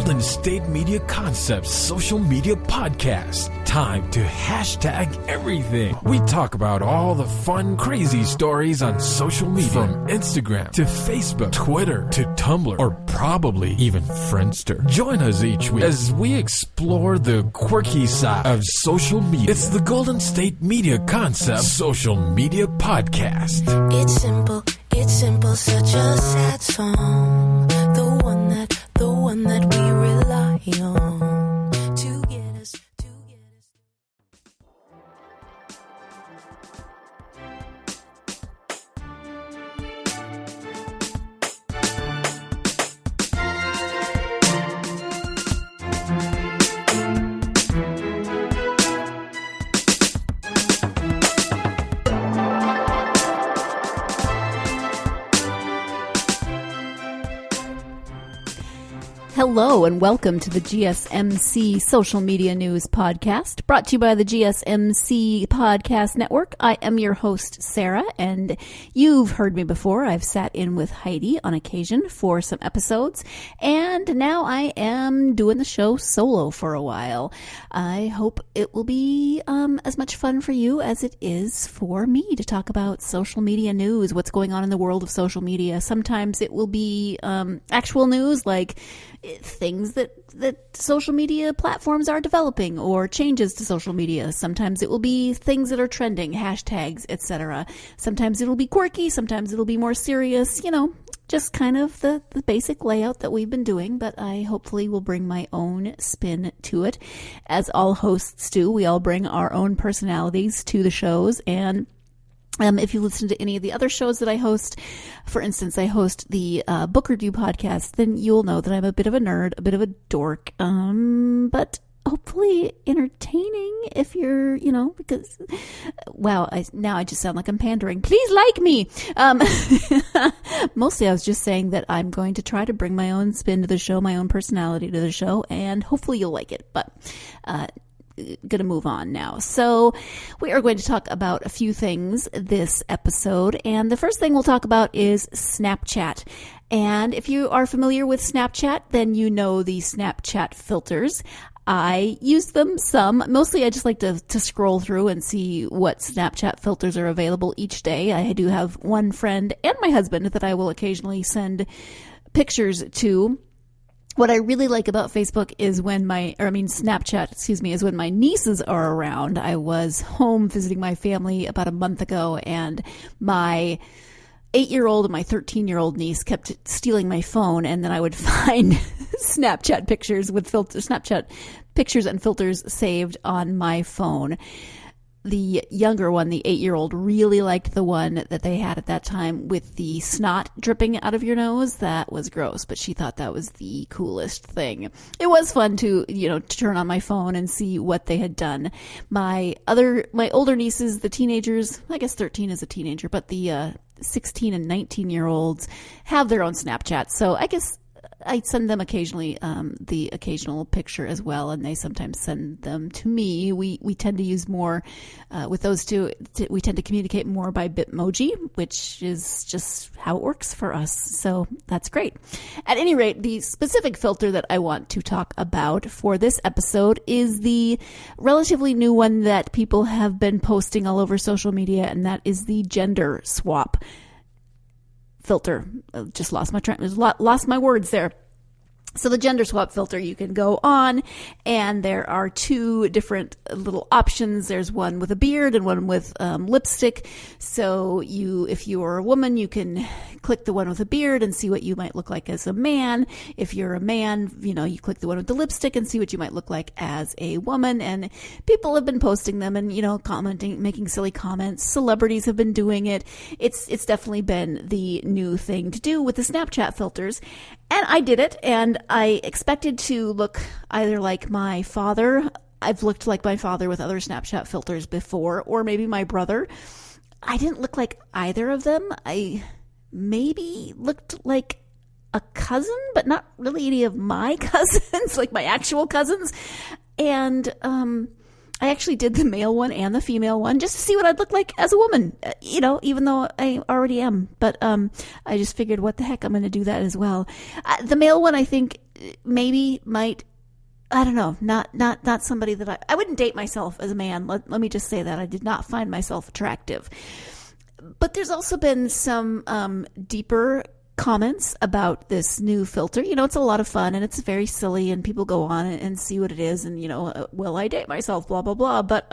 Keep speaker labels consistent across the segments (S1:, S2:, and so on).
S1: Golden State Media Concepts social media podcast. Time to hashtag everything. We talk about all the fun, crazy stories on social media. From Instagram to Facebook, Twitter to Tumblr, or probably even Friendster. Join us each week as we explore the quirky side of social media. It's the Golden State Media Concepts social media podcast.
S2: It's simple, such a sad song. The one that we rely on to get us.
S3: Hello and welcome to the GSMC Social Media News Podcast, brought to you by the GSMC Podcast Network. I am your host, Sarah, and you've heard me before. I've sat in with Heidi on occasion for some episodes, and now I am doing the show solo for a while. I hope it will be as much fun for you as it is for me to talk about social media news, what's going on in the world of social media. Sometimes it will be actual news, like things that social media platforms are developing or changes to social media. Sometimes it will be things that are trending, hashtags, etc. Sometimes it'll be quirky, sometimes it'll be more serious, just kind of the basic layout that we've been doing, but I hopefully will bring my own spin to it. As all hosts do, we all bring our own personalities to the shows, and if you listen to any of the other shows that I host, for instance, I host the book review podcast, then you'll know that I'm a bit of a nerd, a bit of a dork, but hopefully entertaining if you're, because, wow, now I just sound like I'm pandering. Please like me. Mostly I was just saying that I'm going to try to bring my own spin to the show, my own personality to the show, and hopefully you'll like it, but going to move on now. So we are going to talk about a few things this episode. And the first thing we'll talk about is Snapchat. And if you are familiar with Snapchat, then you know the Snapchat filters. I use them some. Mostly I just like to scroll through and see what Snapchat filters are available each day. I do have one friend and my husband that I will occasionally send pictures to. What I really like about Facebook is Snapchat, is when my nieces are around. I was home visiting my family about a month ago, and my 8-year-old and my 13-year-old niece kept stealing my phone, and then I would find Snapchat pictures and filters saved on my phone. The younger one, the 8-year-old, really liked the one that they had at that time with the snot dripping out of your nose. That was gross, but she thought that was the coolest thing. It was fun to turn on my phone and see what they had done. My older nieces, the teenagers, I guess 13 is a teenager, but the 16 and 19-year-olds have their own Snapchat. So I guess I send them occasionally the occasional picture as well, and they sometimes send them to me. We tend to use more with those two. We tend to communicate more by Bitmoji, which is just how it works for us. So that's great. At any rate, the specific filter that I want to talk about for this episode is the relatively new one that people have been posting all over social media, and that is the gender swap filter. Just lost my words there. So the gender swap filter, you can go on, and there are two different little options. There's one with a beard and one with lipstick. So if you are a woman, you can click the one with a beard and see what you might look like as a man. If you're a man, you click the one with the lipstick and see what you might look like as a woman. And people have been posting them and, commenting, making silly comments. Celebrities have been doing it. It's definitely been the new thing to do with the Snapchat filters. And I did it, and I expected to look either like my father. I've looked like my father with other Snapchat filters before, or maybe my brother. I didn't look like either of them. I maybe looked like a cousin, but not really any of my cousins, like my actual cousins. And I actually did the male one and the female one just to see what I'd look like as a woman, even though I already am. But I just figured, what the heck, I'm going to do that as well. The male one, I think, maybe might, I don't know, not somebody that I wouldn't date myself as a man. Let me just say that I did not find myself attractive. But there's also been some deeper comments about this new filter. It's a lot of fun and it's very silly and people go on and see what it is and, will I date myself, blah, blah, blah. But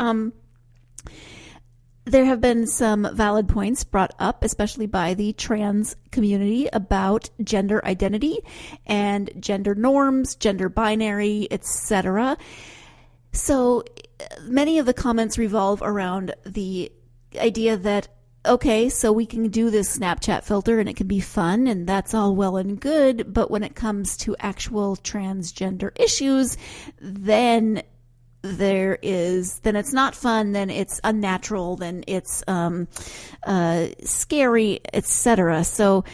S3: there have been some valid points brought up, especially by the trans community, about gender identity and gender norms, gender binary, etc. So many of the comments revolve around the idea that, okay, so we can do this Snapchat filter and it can be fun and that's all well and good, but when it comes to actual transgender issues, then it's not fun, then it's unnatural, then it's scary, etc. So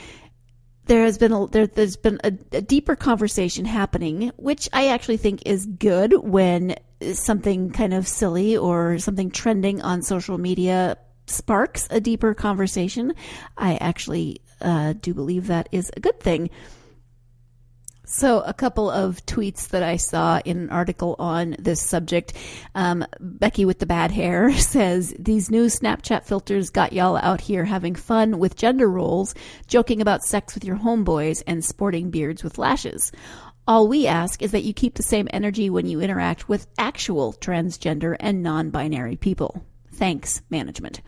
S3: there's been a deeper conversation happening, which I actually think is good when something kind of silly or something trending on social media sparks a deeper conversation. I actually do believe that is a good thing. So a couple of tweets that I saw in an article on this subject. Becky with the bad hair says, these new Snapchat filters got y'all out here having fun with gender roles, joking about sex with your homeboys, and sporting beards with lashes. All we ask is that you keep the same energy when you interact with actual transgender and non-binary people. Thanks, management.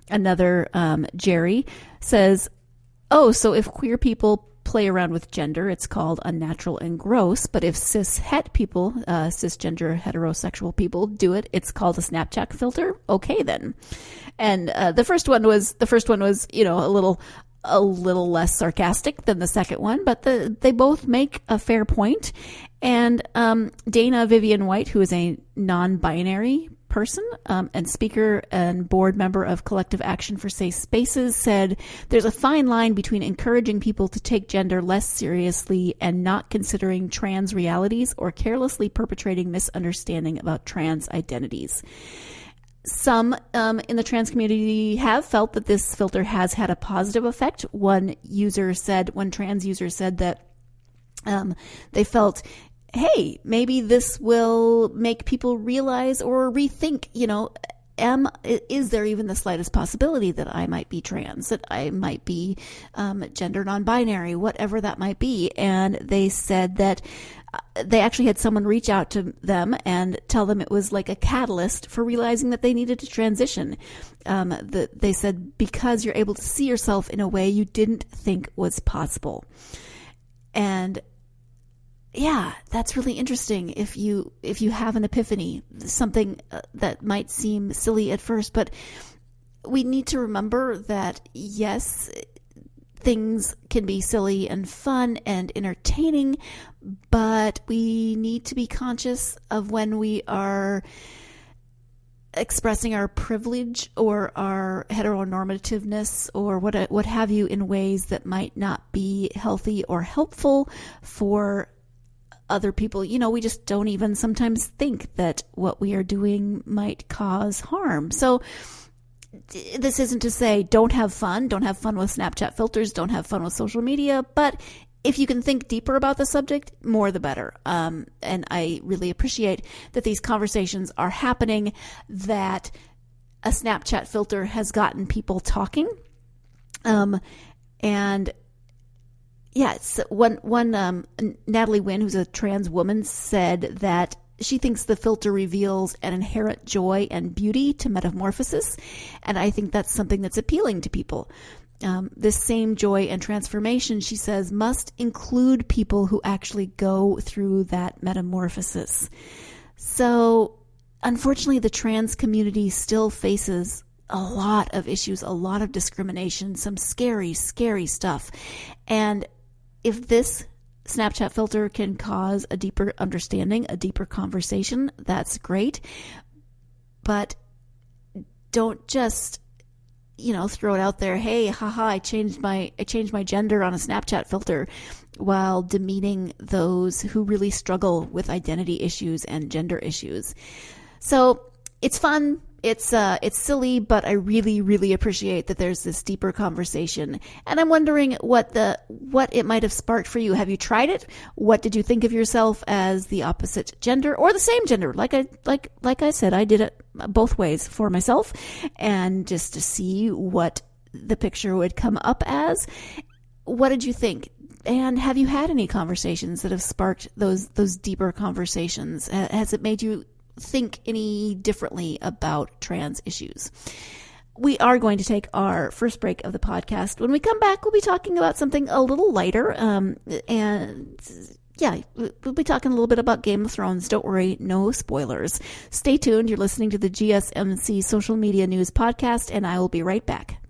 S3: Another Jerry says, oh, so if queer people play around with gender, it's called unnatural and gross. But if cis-het people, cisgender heterosexual people do it, it's called a Snapchat filter. Okay, then. And the first one was a little less sarcastic than the second one, but they both make a fair point. And Dana Vivian White, who is a non-binary person and speaker and board member of Collective Action for Safe Spaces, said there's a fine line between encouraging people to take gender less seriously and not considering trans realities or carelessly perpetrating misunderstanding about trans identities. Some in the trans community have felt that this filter has had a positive effect. One trans user said that they felt, hey, maybe this will make people realize or rethink, is there even the slightest possibility that I might be trans, that I might be gender non-binary, whatever that might be. And they said that they actually had someone reach out to them and tell them it was like a catalyst for realizing that they needed to transition. They said, because you're able to see yourself in a way you didn't think was possible. And yeah, that's really interesting. If you have an epiphany, something that might seem silly at first, but we need to remember that, yes, things can be silly and fun and entertaining, but we need to be conscious of when we are expressing our privilege or our heteronormativeness or what have you in ways that might not be healthy or helpful for other people. We just don't even sometimes think that what we are doing might cause harm. So this isn't to say don't have fun with Snapchat filters, don't have fun with social media, but if you can think deeper about the subject, more the better. And I really appreciate that these conversations are happening, that a Snapchat filter has gotten people talking. And yeah, one Natalie Wynn, who's a trans woman, said that she thinks the filter reveals an inherent joy and beauty to metamorphosis, and I think that's something that's appealing to people. This same joy and transformation, she says, must include people who actually go through that metamorphosis. So, unfortunately, the trans community still faces a lot of issues, a lot of discrimination, some scary, scary stuff. And if this Snapchat filter can cause a deeper understanding, a deeper conversation, that's great. But don't just, throw it out there, hey, haha, I changed my gender on a Snapchat filter, while demeaning those who really struggle with identity issues and gender issues. So it's fun. it's silly, but I really, really appreciate that there's this deeper conversation. And I'm wondering what it might have sparked for you. Have you tried it? What did you think of yourself as the opposite gender or the same gender? Like I said, I did it both ways for myself, and just to see what the picture would come up as. What did you think? And have you had any conversations that have sparked those deeper conversations? Has it made you think any differently about trans issues? We are going to take our first break of the podcast. When we come back, we'll be talking about something a little lighter. And yeah, we'll be talking a little bit about Game of Thrones. Don't worry, no spoilers. Stay tuned. You're listening to the GSMC Social Media News Podcast, and I will be right back.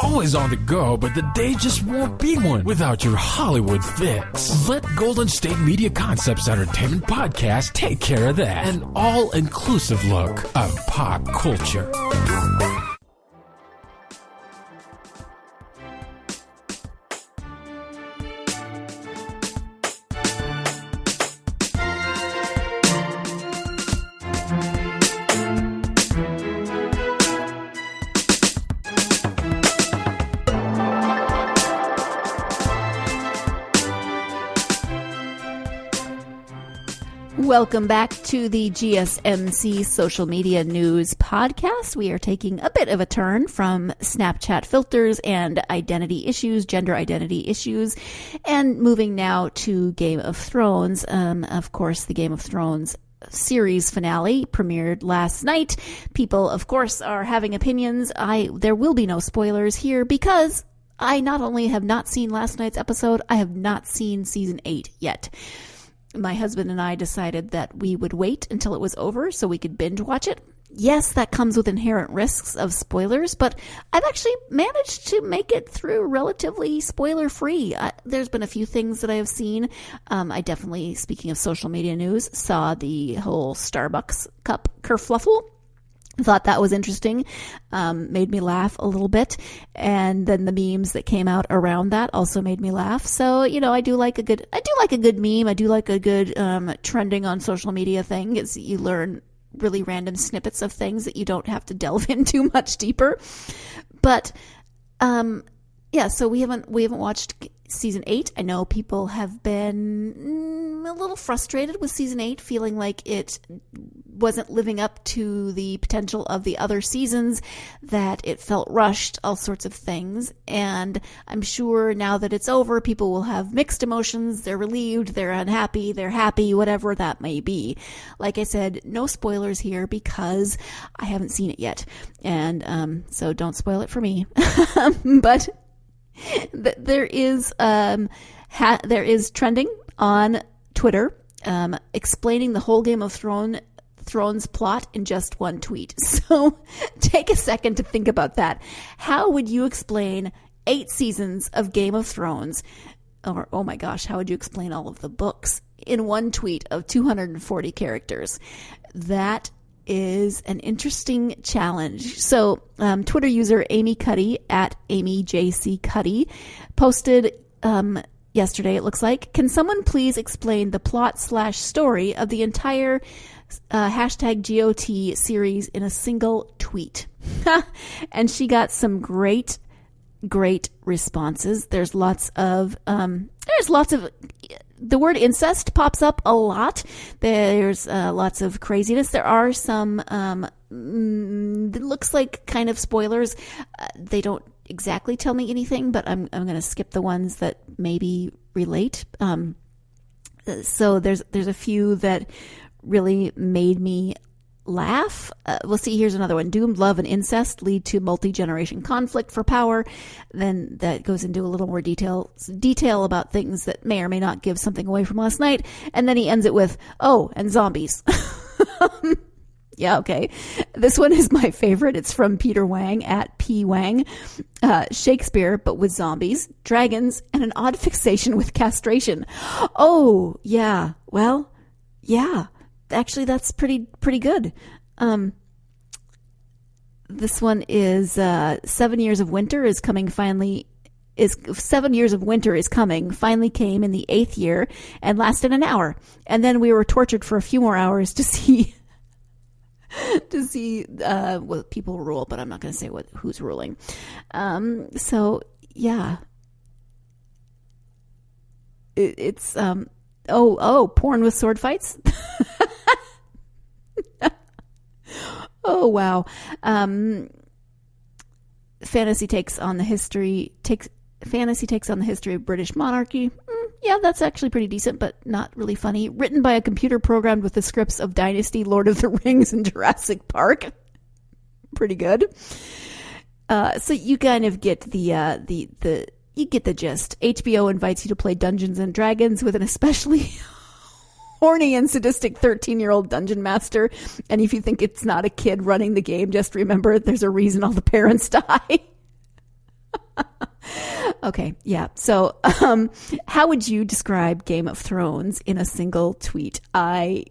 S1: Always on the go, but the day just won't be one without your Hollywood fix. Let Golden State Media Concepts Entertainment Podcast take care of that. An all-inclusive look of pop culture.
S3: Welcome back to the GSMC Social Media News Podcast. We are taking a bit of a turn from Snapchat filters and identity issues, gender identity issues, and moving now to Game of Thrones. Of course, the Game of Thrones series finale premiered last night. People, of course, are having opinions. There will be no spoilers here because I not only have not seen last night's episode, I have not seen season 8 yet. My husband and I decided that we would wait until it was over so we could binge watch it. Yes, that comes with inherent risks of spoilers, but I've actually managed to make it through relatively spoiler-free. There's been a few things that I have seen. I definitely, speaking of social media news, saw the whole Starbucks cup kerfluffle. Thought that was interesting, made me laugh a little bit, and then the memes that came out around that also made me laugh. So, I do like a good meme. I do like a good trending on social media thing. Is you learn really random snippets of things that you don't have to delve into much deeper. But so we haven't watched season 8. I know people have been a little frustrated with season 8, feeling like it wasn't living up to the potential of the other seasons, that it felt rushed, all sorts of things. And I'm sure now that it's over, people will have mixed emotions. They're relieved, they're unhappy, they're happy, whatever that may be. Like I said, no spoilers here because I haven't seen it yet. And so don't spoil it for me. But there is trending on Twitter explaining the whole Game of Thrones plot in just one tweet. So take a second to think about that. How would you explain 8 seasons of Game of Thrones? Or, oh my gosh, how would you explain all of the books in one tweet of 240 characters? That is an interesting challenge. So Twitter user Amy Cuddy at AmyJCCuddy posted yesterday, it looks like, can someone please explain the plot/story of the entire hashtag GOT series in a single tweet? And she got some great responses. There's lots of the word incest pops up a lot. There's lots of craziness. There are some it looks like kind of spoilers. They don't exactly tell me anything, but I'm going to skip the ones that maybe relate. So there's a few that really made me laugh. We'll see. Here's another one. Doomed love and incest lead to multi-generation conflict for power. Then that goes into a little more detail about things that may or may not give something away from last night. And then he ends it with, oh, and zombies. Yeah, okay. This one is my favorite. It's from Peter Wang at P. Wang. Shakespeare, but with zombies, dragons, and an odd fixation with castration. Oh, yeah. Well, yeah. Actually, that's pretty good. This one is 7 Years of Winter is coming finally. 7 years of winter is coming, finally came in the 8th year and lasted an hour. And then we were tortured for a few more hours to see to see what people rule, but I'm not going to say who's ruling. So yeah, it's porn with sword fights. Oh wow. Fantasy takes on the history of British monarchy. Yeah, that's actually pretty decent, but not really funny. Written by a computer programmed with the scripts of Dynasty, Lord of the Rings, and Jurassic Park. Pretty good. So you kind of get you get the gist. HBO invites you to play Dungeons and Dragons with an especially horny and sadistic 13-year-old dungeon master. And if you think it's not a kid running the game, just remember there's a reason all the parents die. Okay, yeah. So how would you describe Game of Thrones in a single tweet? I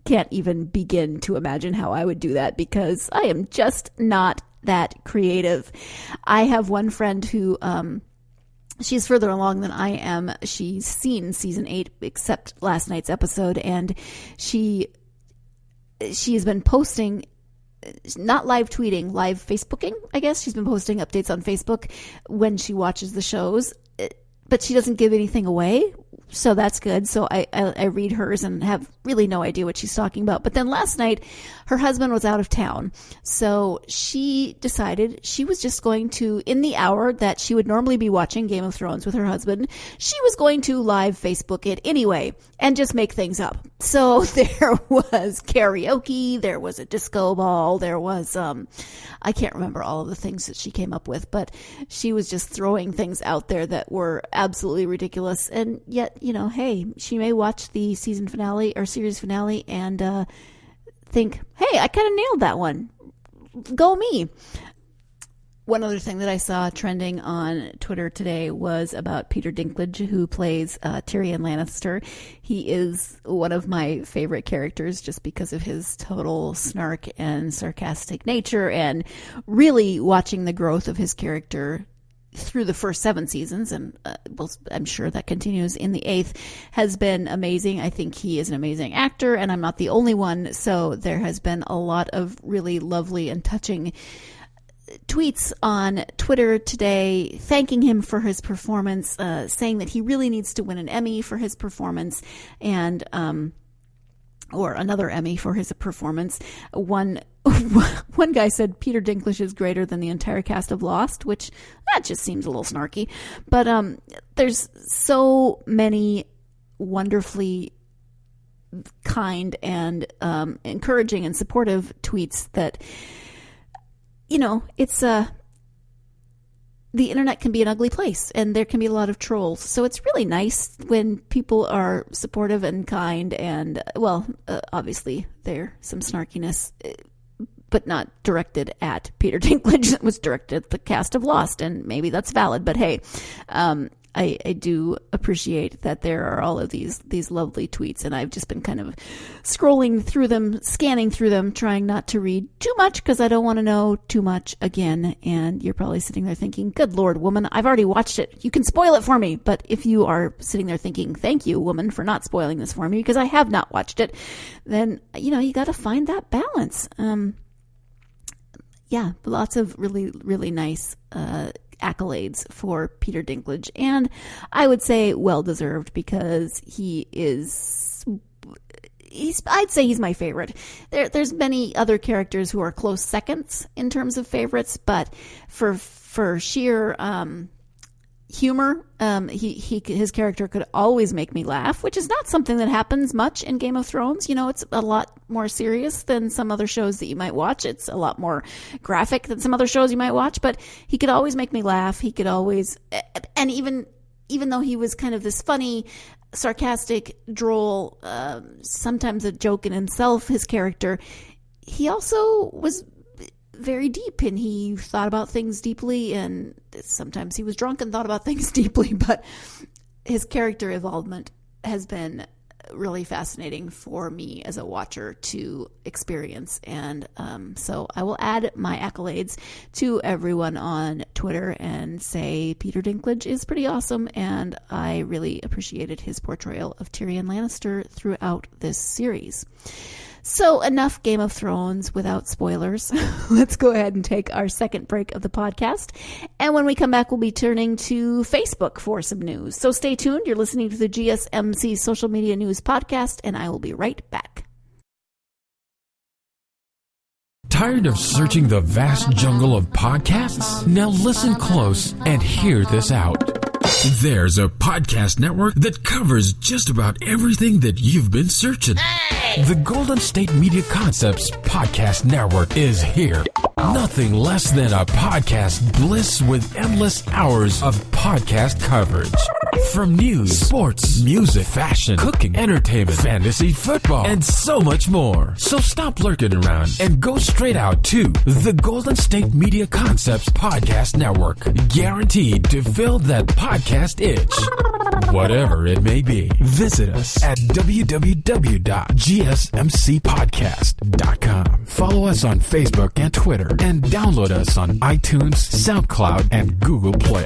S3: can't even begin to imagine how I would do that because I am just not that creative. I have one friend who she's further along than I am. She's seen season 8 except last night's episode, and she has been posting, not live tweeting, live Facebooking, I guess. She's been posting updates on Facebook when she watches the shows, but she doesn't give anything away. So that's good. So I read hers and have really no idea what she's talking about. But then last night, her husband was out of town. So she decided she was just going to, in the hour that she would normally be watching Game of Thrones with her husband, she was going to live Facebook it anyway and just make things up. So there was karaoke, there was a disco ball, there was, I can't remember all of the things that she came up with, but she was just throwing things out there that were absolutely ridiculous. And yet, you know, hey, she may watch the season finale or series finale and think, hey, I kind of nailed that one. Go me. One other thing that I saw trending on Twitter today was about Peter Dinklage, who plays Tyrion Lannister. He is one of my favorite characters just because of his total snark and sarcastic nature, and really watching the growth of his character through the first 7 seasons, and I'm sure that continues in the 8th, has been amazing. I think he is an amazing actor, and I'm not the only one. So there has been a lot of really lovely and touching tweets on Twitter today thanking him for his performance, saying that he really needs to win an Emmy for his performance, and or another Emmy for his performance. One guy said Peter Dinklage is greater than the entire cast of Lost, which that just seems a little snarky. But there's so many wonderfully kind and encouraging and supportive tweets that, you know, it's the internet can be an ugly place, and there can be a lot of trolls. So it's really nice when people are supportive and kind, and, well, obviously there's some snarkiness, but not directed at Peter Dinklage. It was directed at the cast of Lost, and maybe that's valid. But hey, I do appreciate that there are all of these lovely tweets, and I've just been kind of scrolling through them, scanning through them, trying not to read too much because I don't want to know too much again. And you're probably sitting there thinking, good Lord, woman, I've already watched it. You can spoil it for me. But if you are sitting there thinking, thank you, woman, for not spoiling this for me because I have not watched it, then, you know, you got to find that balance. Yeah, lots of really, really nice accolades for Peter Dinklage, and I would say well-deserved because I'd say he's my favorite. There's many other characters who are close seconds in terms of favorites, but for sheer humor, his character could always make me laugh, which is not something that happens much in Game of Thrones. You know, it's a lot more serious than some other shows that you might watch. It's a lot more graphic than some other shows you might watch, but he could always make me laugh. He could always, and even though he was kind of this funny, sarcastic, droll, sometimes a joke in himself, his character, he also was very deep, and he thought about things deeply, and sometimes he was drunk and thought about things deeply, but his character involvement has been really fascinating for me as a watcher to experience. And so I will add my accolades to everyone on Twitter and say Peter Dinklage is pretty awesome, and I really appreciated his portrayal of Tyrion Lannister throughout this series. So enough Game of Thrones without spoilers. Let's go ahead and take our second break of the podcast. And when we come back, we'll be turning to Facebook for some news. So stay tuned. You're listening to the GSMC Social Media News Podcast, and I will be right back.
S1: Tired of searching the vast jungle of podcasts? Now listen close and hear this out. There's a podcast network that covers just about everything that you've been searching. The Golden State Media Concepts Podcast Network is here. Nothing less than a podcast bliss with endless hours of podcast coverage. From news, sports, music, fashion, cooking, entertainment, fantasy, football, and so much more. So stop lurking around and go straight out to the Golden State Media Concepts Podcast Network. Guaranteed to fill that podcast itch. Whatever it may be. Visit us at www.gsmcpodcast.com. Follow us on Facebook and Twitter, and download us on iTunes, SoundCloud, and Google Play.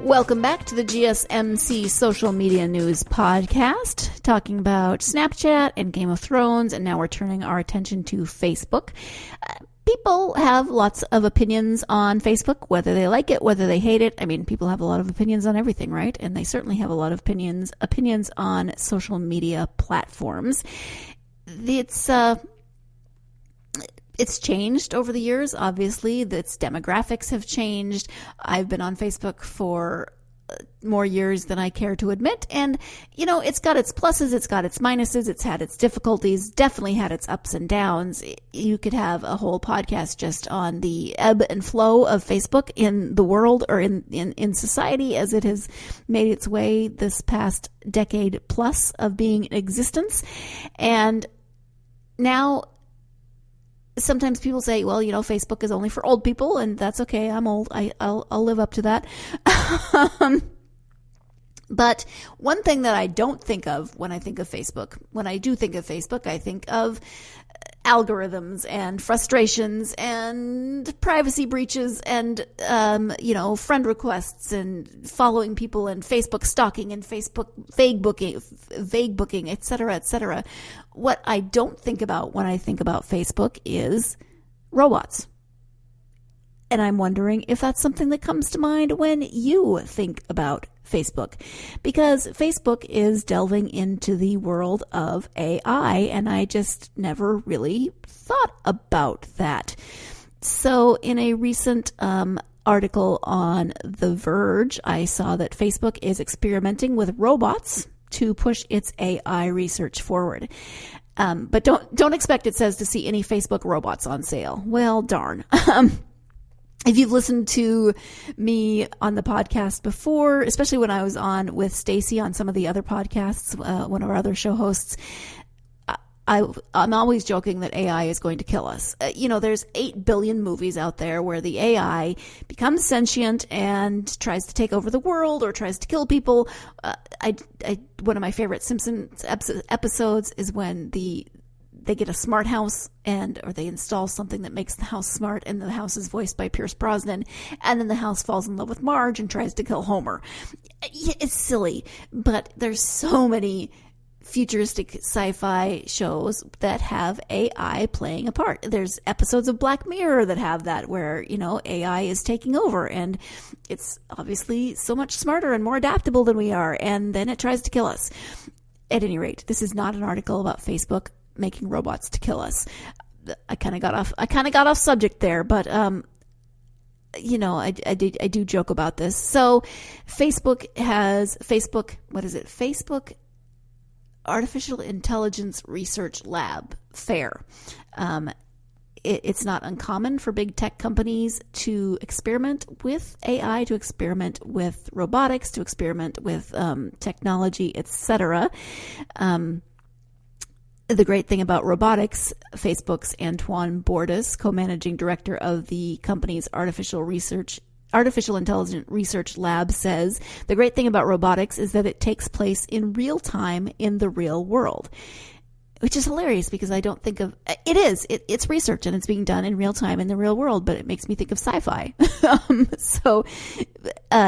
S3: Welcome back to the GSMC Social Media News Podcast, talking about Snapchat and Game of Thrones, and now we're turning our attention to Facebook. People have lots of opinions on Facebook, whether they like it, whether they hate it. I mean, people have a lot of opinions on everything, right? And they certainly have a lot of opinions on social media platforms. It's changed over the years, obviously. Its demographics have changed. I've been on Facebook for more years than I care to admit. And, you know, it's got its pluses, it's got its minuses, it's had its difficulties, definitely had its ups and downs. You could have a whole podcast just on the ebb and flow of Facebook in the world or in society as it has made its way this past decade plus of being in existence. And now, sometimes people say, well, you know, Facebook is only for old people, and that's okay. I'm old. I'll live up to that. But one thing that I don't think of when I think of Facebook, when I do think of Facebook, I think of algorithms and frustrations and privacy breaches and, friend requests and following people and Facebook stalking and Facebook vague booking, et cetera, et cetera. What I don't think about when I think about Facebook is robots. And I'm wondering if that's something that comes to mind when you think about Facebook, because Facebook is delving into the world of AI, and I just never really thought about that. So in a recent article on The Verge, I saw that Facebook is experimenting with robots to push its AI research forward. But don't expect, it says, to see any Facebook robots on sale. Well, darn. If you've listened to me on the podcast before, especially when I was on with Stacy on some of the other podcasts, one of our other show hosts, I'm always joking that AI is going to kill us. There's 8 billion movies out there where the AI becomes sentient and tries to take over the world or tries to kill people. One of my favorite Simpsons episodes is when they get a smart house or they install something that makes the house smart, and the house is voiced by Pierce Brosnan, and then the house falls in love with Marge and tries to kill Homer. It's silly, but there's so many futuristic sci-fi shows that have AI playing a part. There's episodes of Black Mirror that have that, where, AI is taking over, and it's obviously so much smarter and more adaptable than we are, and then it tries to kill us. At any rate, this is not an article about Facebook making robots to kill us. I kind of got off subject there, but I do joke about this. So Facebook Artificial Intelligence Research Lab, FAIR. It's not uncommon for big tech companies to experiment with AI, to experiment with robotics, to experiment with technology, etc. The great thing about robotics, Facebook's Antoine Bordas, co-managing director of the company's artificial intelligence research lab, says, the great thing about robotics is that it takes place in real time in the real world. Which is hilarious because I don't think of it's research and it's being done in real time in the real world, but it makes me think of sci-fi. So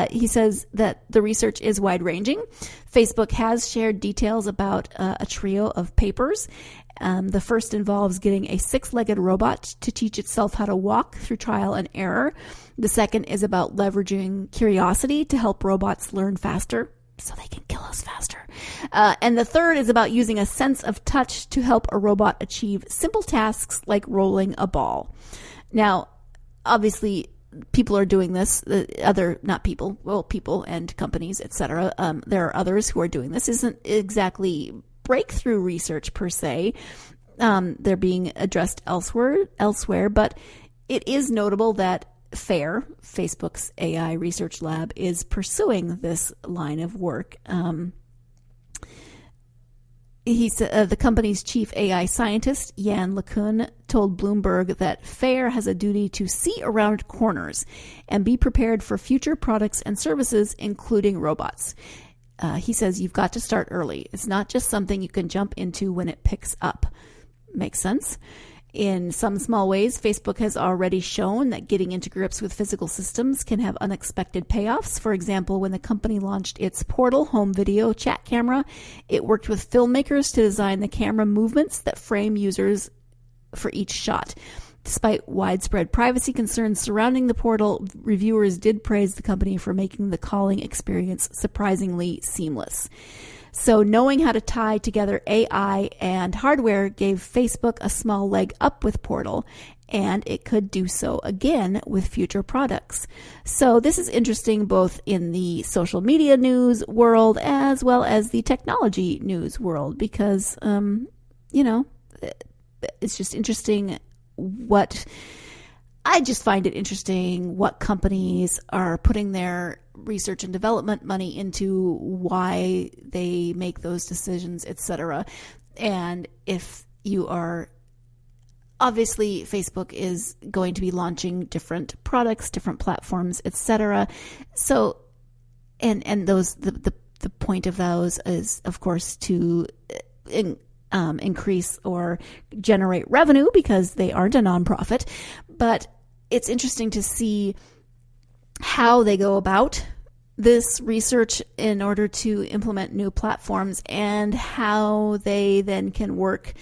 S3: he says that the research is wide ranging. Facebook has shared details about a trio of papers. The first involves getting a 6-legged robot to teach itself how to walk through trial and error. The second is about leveraging curiosity to help robots learn faster, so they can kill us faster. And the third is about using a sense of touch to help a robot achieve simple tasks like rolling a ball. Now, obviously, people are doing this. People and companies, etc. There are others who are doing this. Isn't exactly breakthrough research per se. They're being addressed elsewhere, but it is notable that FAIR, Facebook's AI research lab, is pursuing this line of work. The company's chief AI scientist, Jan LeCun, told Bloomberg that FAIR has a duty to see around corners and be prepared for future products and services, including robots. He says you've got to start early. It's not just something you can jump into when it picks up. Makes sense. In some small ways, Facebook has already shown that getting into grips with physical systems can have unexpected payoffs. For example, when the company launched its Portal home video chat camera, it worked with filmmakers to design the camera movements that frame users for each shot. Despite widespread privacy concerns surrounding the Portal, reviewers did praise the company for making the calling experience surprisingly seamless. So knowing how to tie together AI and hardware gave Facebook a small leg up with Portal, and it could do so again with future products. So this is interesting both in the social media news world as well as the technology news world because, it's just interesting I just find it interesting what companies are putting their research and development money into, why they make those decisions, etc. And if you are, obviously Facebook is going to be launching different products, different platforms, etc. So, and those the point of those is, of course, to increase or generate revenue because they aren't a nonprofit. But it's interesting to see how they go about this research in order to implement new platforms and how they then can work.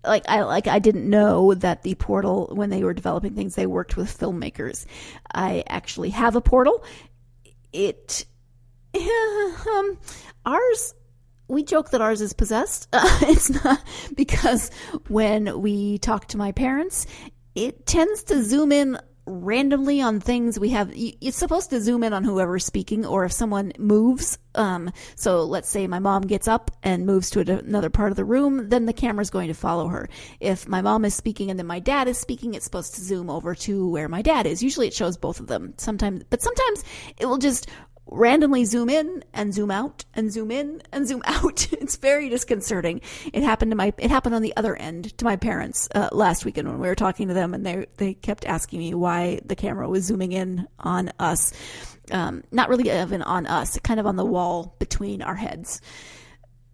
S3: I didn't know that the Portal, when they were developing things, they worked with filmmakers. I actually have a Portal. We joke that ours is possessed. It's not, because when we talk to my parents, it tends to zoom in randomly on things we have. It's supposed to zoom in on whoever's speaking or if someone moves. So let's say my mom gets up and moves to another part of the room, then the camera's going to follow her. If my mom is speaking and then my dad is speaking, it's supposed to zoom over to where my dad is. Usually it shows both of them. Sometimes it will just randomly zoom in and zoom out and zoom in and zoom out. It's very disconcerting. It happened on the other end to my parents last weekend when we were talking to them, and they kept asking me why the camera was zooming in on us. Not really even on us, kind of on the wall between our heads.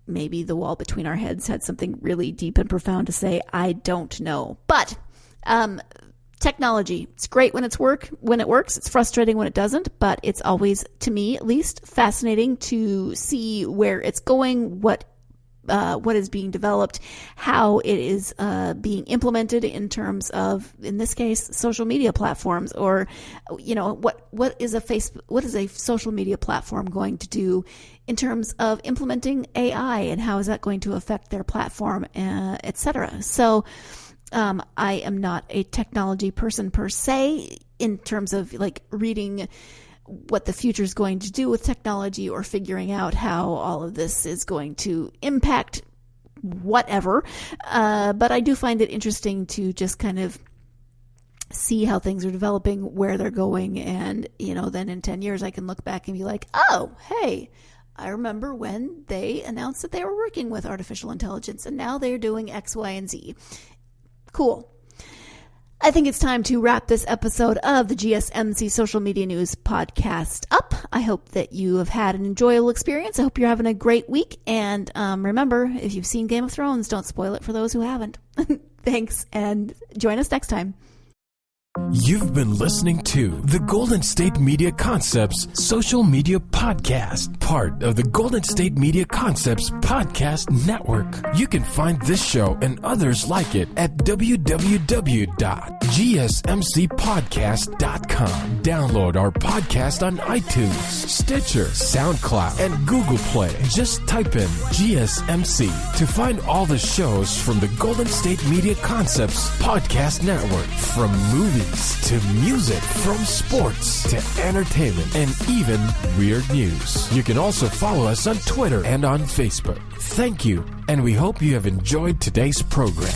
S3: Maybe the wall between our heads had something really deep and profound to say. I don't know. But technology, it's great when it works. It's frustrating when it doesn't, but it's always, to me at least, fascinating to see where it's going, what is being developed, how it is being implemented in terms of, in this case, social media platforms, or what is a social media platform going to do in terms of implementing AI, and how is that going to affect their platform, etc. So I am not a technology person per se in terms of reading what the future is going to do with technology or figuring out how all of this is going to impact whatever. But I do find it interesting to just kind of see how things are developing, where they're going. And, then in 10 years, I can look back and be like, oh, hey, I remember when they announced that they were working with artificial intelligence, and now they're doing X, Y, and Z. Cool. I think it's time to wrap this episode of the GSMC Social Media News podcast up. I hope that you have had an enjoyable experience. I hope you're having a great week. And remember, if you've seen Game of Thrones, don't spoil it for those who haven't. Thanks, and join us next time.
S1: You've been listening to the Golden State Media Concepts Social Media Podcast, part of the Golden State Media Concepts Podcast Network. You can find this show and others like it at www.gsmcpodcast.com. Download our podcast on iTunes, Stitcher, SoundCloud, and Google Play. Just type in GSMC to find all the shows from the Golden State Media Concepts Podcast Network, from movies to music, from sports to entertainment, and even weird news. You can also follow us on Twitter and on Facebook. Thank you, and we hope you have enjoyed today's program.